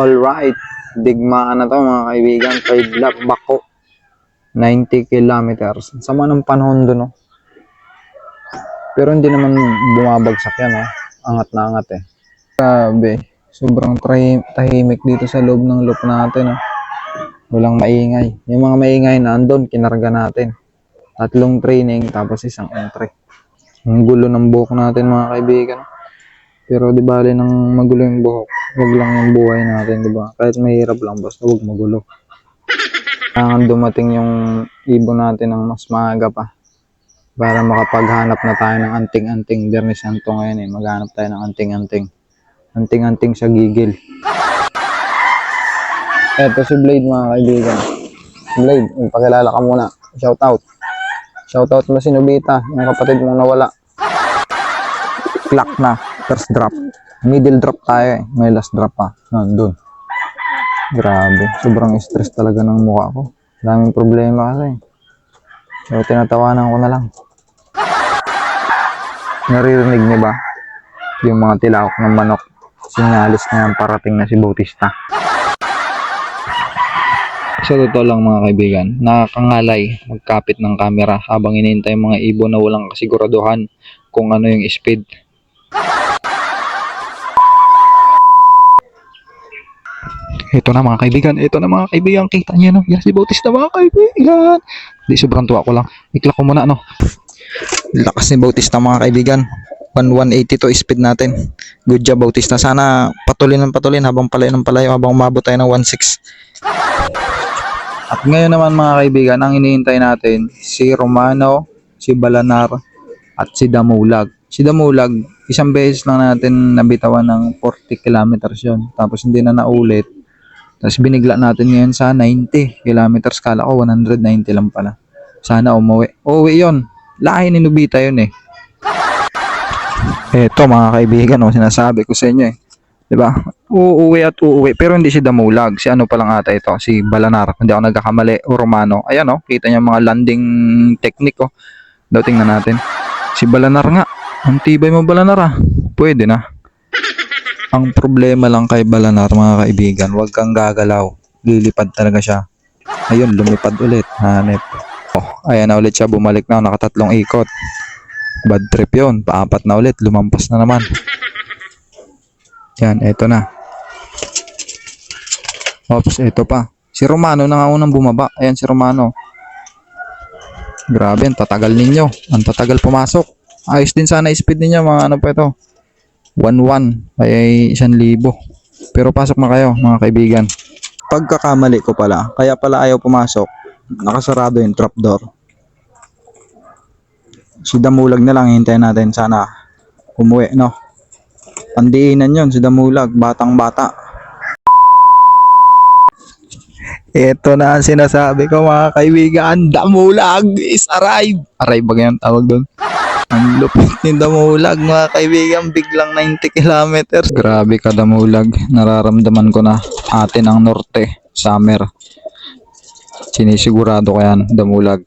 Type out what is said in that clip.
Alright, digmaan na to mga kaibigan. Third lap, Bako. 90 kilometers. Sama ng panahon doon, no? Pero hindi naman bumabagsak yan, no? Angat na angat eh. Grabe, sobrang tahimik dito sa loob ng loop natin, no? Walang maingay. Yung mga maingay na andun, kinarga natin. 3 training, tapos 1 entry. Ang gulo ng buhok natin mga kaibigan. Pero di bali nang magulo yung buhok, wag lang yung buhay natin, di ba? Kahit mahirap lang, basta wag magulo. Kailangan dumating yung ibon natin ng mas maaga pa para makapaghanap na tayo ng anting-anting. Derni Santo ngayon eh, maghanap tayo ng anting-anting. Anting-anting sa gigil. Eto si Blade mga kaibigan. Blade, magpakilala ka muna. Shoutout. Shoutout mo si Nobita, yung kapatid mong nawala. Clock na. First drop. Middle drop tayo eh. May last drop pa. Nandun. Grabe. Sobrang stress talaga ng mukha ko. Daming problema kasi. So, tinatawanan ko na lang. Naririnig niyo ba? Yung mga tilawak ng manok. Sinyalis na yan parating na si Bautista. Sa totoo lang mga kaibigan, nakakangalay magkapit ng camera habang inintay mga ibon na walang kasiguraduhan kung ano yung speed. Ito na mga kaibigan, kita niyo no, yan si Bautista mga kaibigan. Di sobrang tuwa ko lang, iklak ko muna no. Lakas ni Bautista mga kaibigan, 180 to speed natin. Good job Bautista, sana patuloy habang palayo habang umabot tayo ng 1.6. At ngayon naman mga kaibigan, ang hinihintay natin si Romano, si Balanar at si Damulag. Si Damulag, isang beses lang natin nabitawan ng 40 kilometers yun, tapos hindi na naulit. Tapos binigla natin ngayon sa 90 kilometers. Kala ko 190 lang pala. Sana umuwi. Uuwi yun. Lahi ni Nobita yun eh. Eto mga kaibigan, oh, sinasabi ko sa inyo eh. Diba? Uuwi at uuwi. Pero hindi si Damulag. Si ano palang ata ito? Si Balanar. Hindi ako nagkakamali. O Romano. Ayan oh. Kita niyo mga landing technique oh. Daw tingnan natin. Si Balanar nga. Ang tibay mo Balanar ah. Pwede na. Ang problema lang kay Balanar mga kaibigan, huwag kang gagalaw. Lilipad talaga siya. Ayun, lumipad ulit. Hanep. Oh, ayan na ulit siya. Bumalik na. Nakatatlong ikot. Bad trip yun. Paapat na ulit. Lumampas na naman. Yan, eto na. Oops, eto pa. Si Romano na nga unang bumaba. Ayan si Romano. Grabe, ang tatagal ninyo. Ang tatagal pumasok. Ayos din sana speed ninyo mga ano pa ito. 1-1 ay 1,000. Pero pasok na kayo mga kaibigan. Pagkakamali ko pala, kaya pala ayaw pumasok. Nakasarado yung trapdoor. Si Damulag na lang hintayin natin, sana umuwi no. Pandiinan yun si Damulag, batang bata. Ito na ang sinasabi ko mga kaibigan, Damulag is arrived. Arrive ba ganyan tawag doon? Ang lupit ni Damulag mga kaibigan, biglang 90 kilometers. Grabe ka Damulag, nararamdaman ko na atin ang norte, summer. Sinisigurado ko yan Damulag.